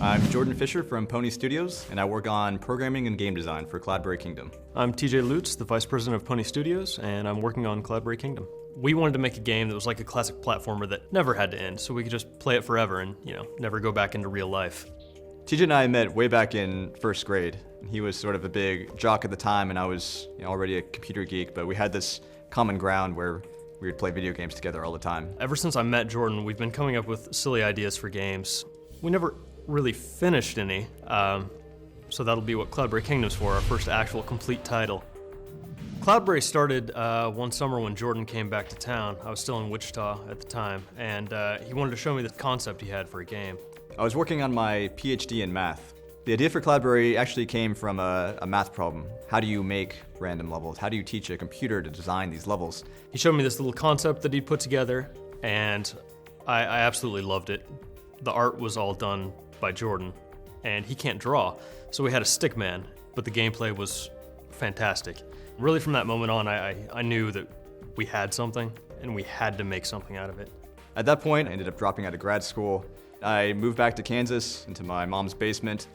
I'm Jordan Fisher from Pony Studios, and I work on programming and game design for Cloudberry Kingdom. I'm TJ Lutz, the Vice President of Pony Studios, and I'm working on Cloudberry Kingdom. We wanted to make a game that was like a classic platformer that never had to end, so we could just play it forever and, never go back into real life. TJ and I met way back in first grade. He was sort of a big jock at the time, and I was already a computer geek, but we had this common ground where we would play video games together all the time. Ever since I met Jordan, we've been coming up with silly ideas for games. We never really finished any, so that'll be what Cloudberry Kingdom's for, our first actual complete title. Cloudberry started one summer when Jordan came back to town. I was still in Wichita at the time, and he wanted to show me the concept he had for a game. I was working on my PhD in math. The idea for Cloudberry actually came from a math problem. How do you make random levels? How do you teach a computer to design these levels? He showed me this little concept that he'd put together, and I absolutely loved it. The art was all done by Jordan, and he can't draw, so we had a stick man, but the gameplay was fantastic. Really from that moment on, I knew that we had something, and we had to make something out of it. At that point, I ended up dropping out of grad school. I moved back to Kansas, into my mom's basement.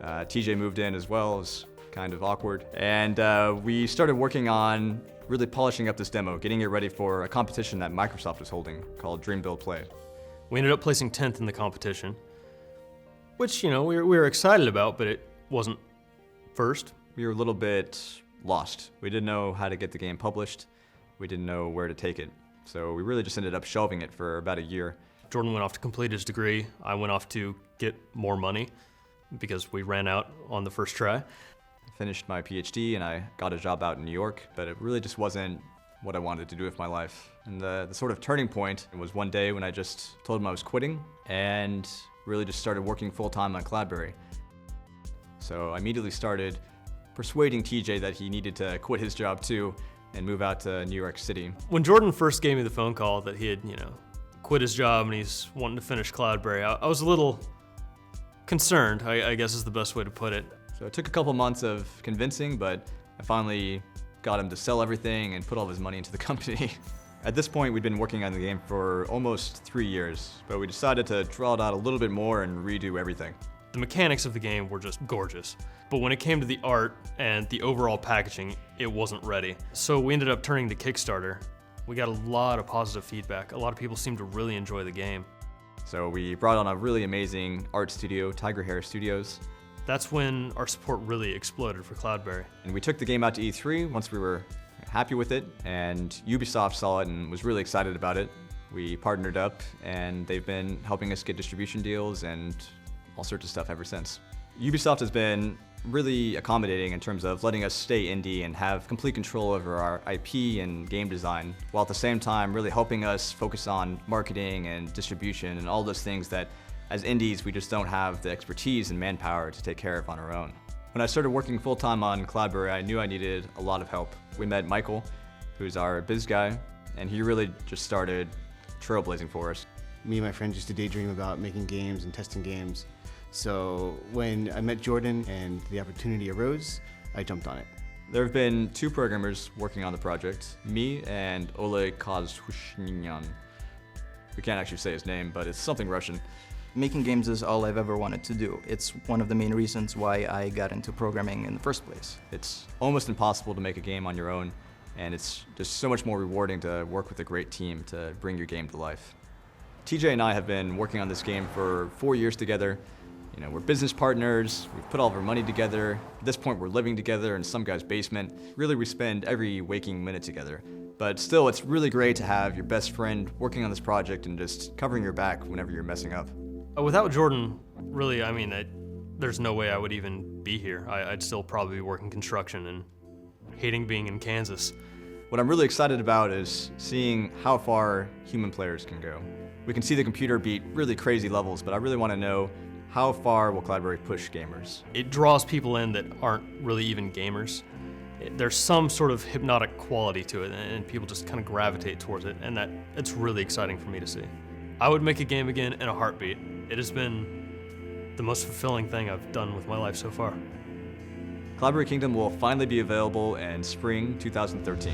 TJ moved in as well. It was kind of awkward. And we started working on really polishing up this demo, getting it ready for a competition that Microsoft was holding called Dream Build Play. We ended up placing 10th in the competition, which, we were excited about, but it wasn't first. We were a little bit lost. We didn't know how to get the game published. We didn't know where to take it. So we really just ended up shelving it for about a year. Jordan went off to complete his degree. I went off to get more money because we ran out on the first try. I finished my PhD and I got a job out in New York, but it really just wasn't what I wanted to do with my life. And the sort of turning point was one day when I just told him I was quitting and really just started working full-time on Cloudberry. So I immediately started persuading TJ that he needed to quit his job too and move out to New York City. When Jordan first gave me the phone call that he had, quit his job and he's wanting to finish Cloudberry, I was a little concerned, I guess is the best way to put it. So it took a couple months of convincing, but I finally got him to sell everything and put all of his money into the company. At this point, we'd been working on the game for almost 3 years, but we decided to draw it out a little bit more and redo everything. The mechanics of the game were just gorgeous, but when it came to the art and the overall packaging, it wasn't ready. So we ended up turning to Kickstarter. We got a lot of positive feedback. A lot of people seemed to really enjoy the game. So we brought on a really amazing art studio, Tiger Hair Studios. That's when our support really exploded for Cloudberry. And we took the game out to E3 once we were happy with it, and Ubisoft saw it and was really excited about it. We partnered up, and they've been helping us get distribution deals and all sorts of stuff ever since. Ubisoft has been really accommodating in terms of letting us stay indie and have complete control over our IP and game design, while at the same time really helping us focus on marketing and distribution and all those things that as indies we just don't have the expertise and manpower to take care of on our own. When I started working full-time on Cloudberry, I knew I needed a lot of help. We met Michael, who's our biz guy, and he really just started trailblazing for us. Me and my friends used to daydream about making games and testing games. So when I met Jordan and the opportunity arose, I jumped on it. There have been 2 programmers working on the project, me and Oleg Kozhushnyan. We can't actually say his name, but it's something Russian. Making games is all I've ever wanted to do. It's one of the main reasons why I got into programming in the first place. It's almost impossible to make a game on your own, and it's just so much more rewarding to work with a great team to bring your game to life. TJ and I have been working on this game for 4 years together. We're business partners, we've put all of our money together. At this point, we're living together in some guy's basement. Really, we spend every waking minute together. But still, it's really great to have your best friend working on this project and just covering your back whenever you're messing up. Without Jordan, really, there's no way I would even be here. I'd still probably be working construction and hating being in Kansas. What I'm really excited about is seeing how far human players can go. We can see the computer beat really crazy levels, but I really want to know how far will Cloudberry push gamers? It draws people in that aren't really even gamers. There's some sort of hypnotic quality to it, and people just kind of gravitate towards it, and it's really exciting for me to see. I would make a game again in a heartbeat. It has been the most fulfilling thing I've done with my life so far. Cloudberry Kingdom will finally be available in spring 2013.